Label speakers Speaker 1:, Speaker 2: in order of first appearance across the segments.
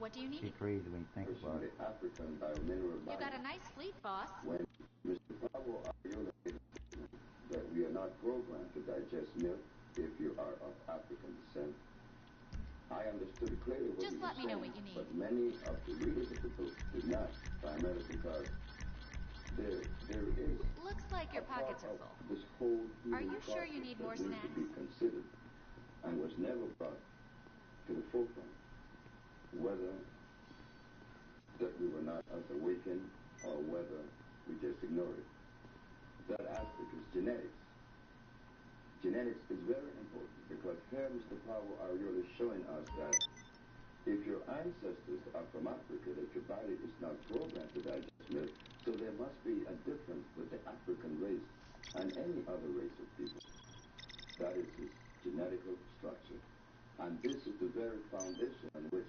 Speaker 1: What do you need?
Speaker 2: It's crazy when you think about it.
Speaker 3: African biomineral
Speaker 1: You got a nice fleet, boss.
Speaker 3: When Mr. Powell articulated that we are not programmed to digest milk if you are of African descent, I understood clearly what
Speaker 1: Just
Speaker 3: he was
Speaker 1: let me know
Speaker 3: saying,
Speaker 1: what you need.
Speaker 3: but many of the readers of the book did not, primarily because there is.
Speaker 1: Looks like your pockets are full.
Speaker 3: This whole
Speaker 1: are you sure you need more snacks?
Speaker 3: To be considered and was never brought to the forefront, whether that we were not as awakened or whether we just ignored it. That aspect is genetics. Genetics is very important because here Mr. Powell Ariola is showing us that if your ancestors are from Africa, that your body is not programmed to digest milk, so there must be a difference with the African race and any other race of people. That is his genetical structure. And this is the very foundation on which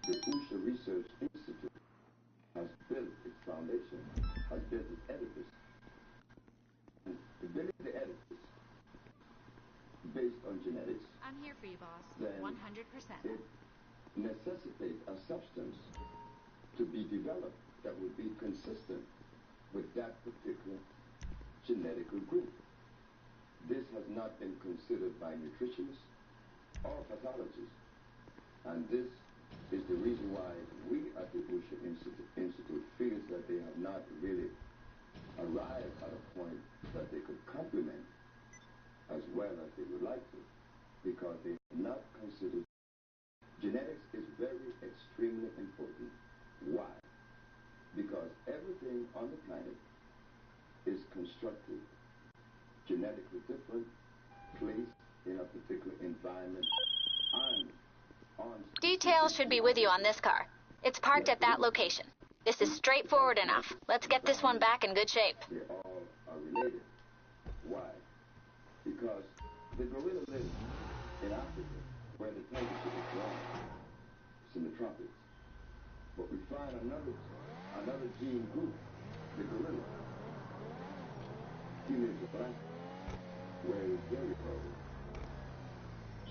Speaker 3: the Usha Research Institute has built its foundation, has built its edifice. And to build the edifice based on genetics,
Speaker 1: I'm here for you, boss.
Speaker 3: then
Speaker 1: 100%.
Speaker 3: it necessitates a substance to be developed that would be consistent with that particular genetical group. This has not been considered by nutritionists or pathologists. And this is the reason why we at the Usha Institute feel that they have not really arrived at a point that they could complement as well as they would like to, because they have not considered genetics is very extremely important. Why? Because everything on the planet is constructed genetically different, placed in a particular environment, and on
Speaker 4: details should be with you on this car. It's parked at that location. This is straightforward enough. Let's get this one back in good shape.
Speaker 3: They all are related. Why? Because the gorilla lives in Africa, where the temperature is warm. It's in the tropics. But we find another gene group, the gorilla. He lives in Alaska, where it is very cold.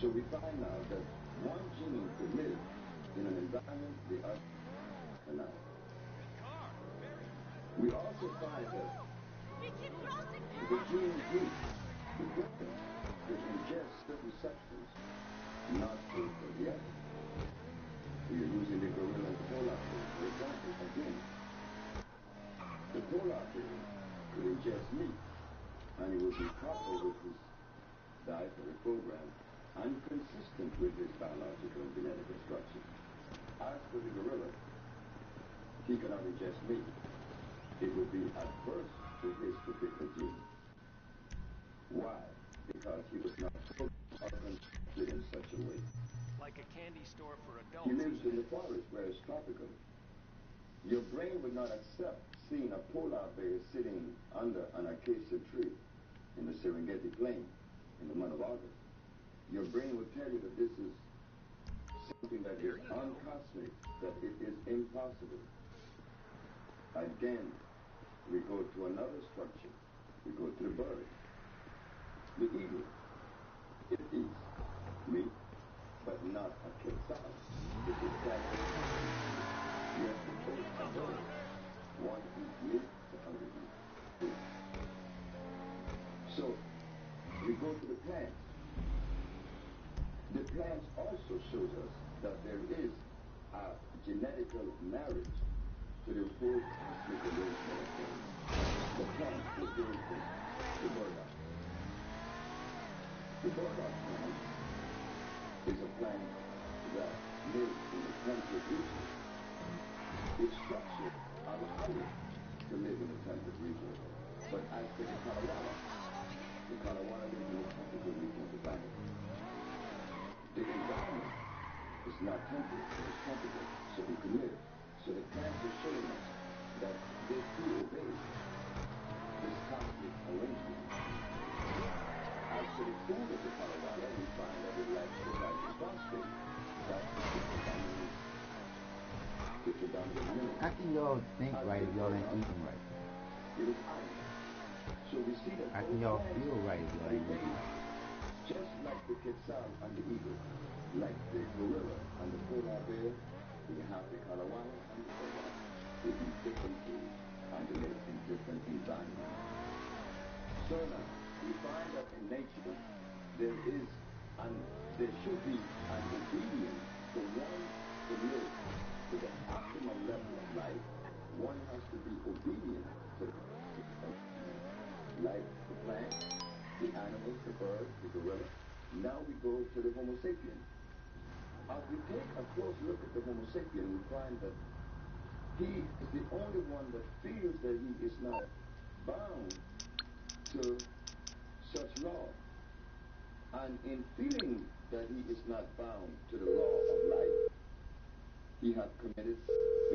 Speaker 3: So we find out that one gene could live in an environment the other cannot. We also find that the gene group, the gorilla, could ingest certain substance not good for the other. We are using the gorilla and polar bear, for example, again. The polar bear could ingest meat, and it would be proper with his dietary program and consistent with his biological and genetic structure. As for the gorilla, he cannot ingest meat. It would be adverse to his particular gene. Why? Because he was not programmed or constructed in such a way.
Speaker 5: Like a candy store for adults.
Speaker 3: He lives in the forest where it's tropical. Your brain would not accept seeing a polar bear sitting under an acacia tree in the Serengeti Plain in the month of August. Your brain would tell you that this is something that is uncosmic, that it is impossible. Again, we go to another structure. We go to the bird. The eagle. It eats meat, but not a quetzal. It is that you have to take a bird. One eats meat, the other eats food. So, we go to the plants. The plants also shows us that there is a genetical marriage to the whole cosmic arrangement of things. The plant is for instance, the burdock. The burdock plant is a plant that lives in the temperate region. Its structure allows it to live in the temperate region. But as for the Kalawana lives in the tropical region of the planet. The environment is not temperate, it's tropical, so it can live. So the plants are showing us that they do obey this cosmic arrangement. As for the food of the Kalawana, we find that it lacks potassium phosphate. That's the predominant mineral.
Speaker 2: How can y'all think right if y'all ain't eating right?
Speaker 3: It is iron. So we see that
Speaker 2: How can y'all feel right if y'all ain't eating right?
Speaker 3: Just like the quetzal and the eagle, like the gorilla and the polar bear, We have the Kalawala and the Kowa. They eat different foods and they live in different environments. So now, we find that in nature, there is and there should be an obedience for one to live to the optimal level of life. One has to be obedient to like the plant, the animals, the bird, the gorilla. Now we go to the Homo sapien. As we take a close look at the Homo sapien, we find that he is the only one that feels that he is not bound to such law. And in feeling that he is not bound to the law of life, he has committed...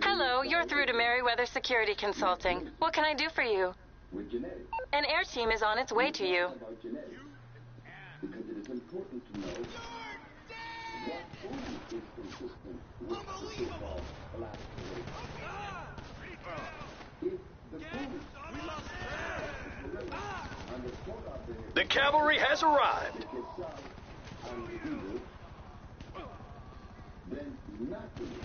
Speaker 6: Hello, you're through to Merriweather Security Consulting. What can I do for you?
Speaker 3: With genetics.
Speaker 6: An air team is on its way to you.
Speaker 3: About genetics. Because it is important to know what food is consistent with the so-called black race. If the food and the polar bear,
Speaker 5: The cavalry has arrived.
Speaker 3: the quetzal and the eagle, then naturally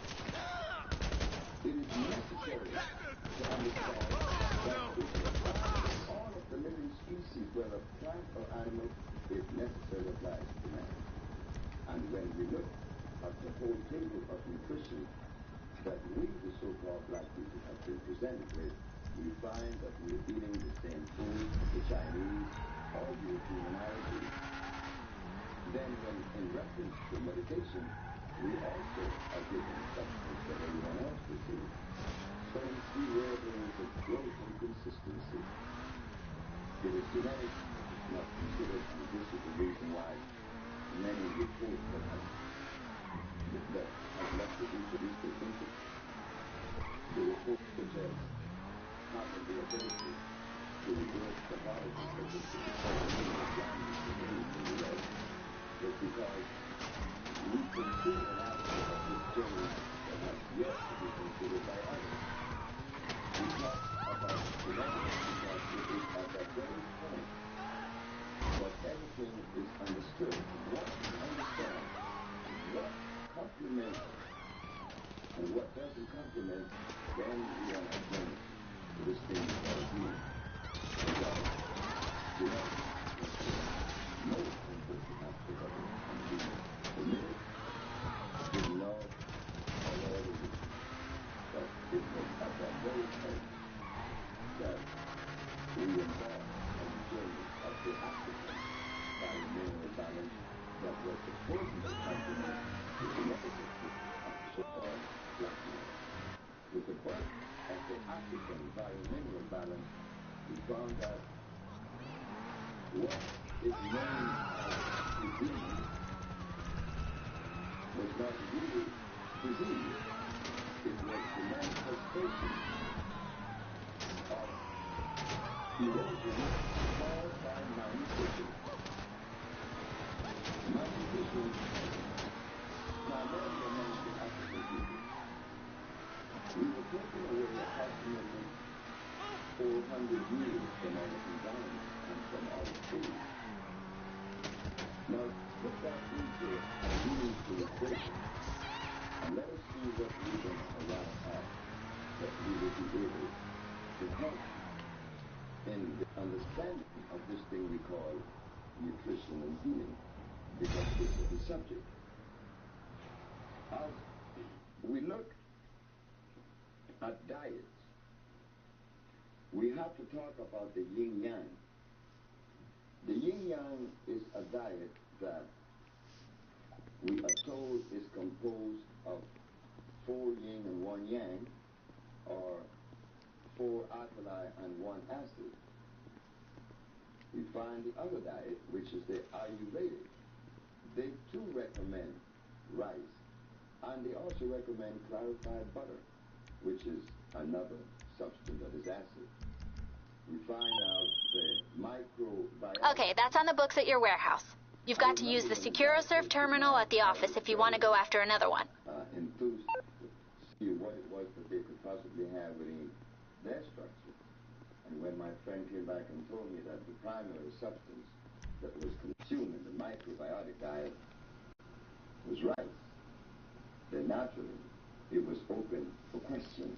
Speaker 3: it is necessary to understand that it applies to all of the living species, whether plant or animal, it necessarily applies to man. And when we look at the whole table of nutrition that we, the so-called black people, have been presented with, we find that we're eating the same food as the Chinese or European and Arabic. Then when in reference to medication, we also are given substance that everyone else receives. So we see where there is a gross inconsistency. It is genetic, not considered, and this is the reason why many reports that have left the reproductive interest. The reports suggest having the ability to reverse the viruses that is to become the blindness of age in the leg. It's because we consider an aspect of this journey that has yet to be considered by others. We talk about genetics because it is at that very point that everything is understood. Once we understand what complements and what doesn't complement, then we are on a journey to this thing called healing. Because genetics is the most important aspect of it. And we committed, didn't know, or whatever reason. But it was at that very point that we embarked on the journey of the African biomineral balance that was supposed to complement the genetic of the so-called black man. With the birth of the African biomineral balance, we found that what is known as disease was not really disease. It was the manifestation of erosion caused by malnutrition. Malnutrition primarily amongst the African people. We were taken away approximately 400 years from our environment and from our food. Now, put that into a meaningful equation, and let us see what we're going to arrive at, that we will be able to help in the understanding of this thing we call nutrition and healing, because this is the subject. As we look at diets, we have to talk about the yin-yang. The yin-yang is a diet that we are told is composed of 4 yin and 1 yang, or 4 alkali and 1 acid. We find the other diet, which is the Ayurvedic. They too recommend rice, and they also recommend clarified butter, which is another substance that is acid. We find out the microbiome.
Speaker 4: Okay, that's on the books at your warehouse. You've got to use the SecuroServe terminal at the office if you want to go after another one.
Speaker 3: Enthused to see what it was that they could possibly have within their structure. And when my friend came back and told me that the primary substance that was consumed in the microbiotic diet was rice, then naturally it was open for question.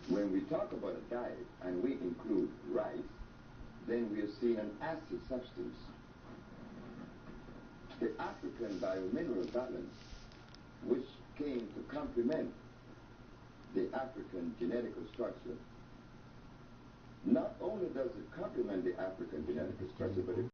Speaker 3: When we talk about a diet and we include rice, then we are seeing an acid substance. The African biomineral balance, which came to complement the African genetical structure, not only does it complement the African genetical structure, but it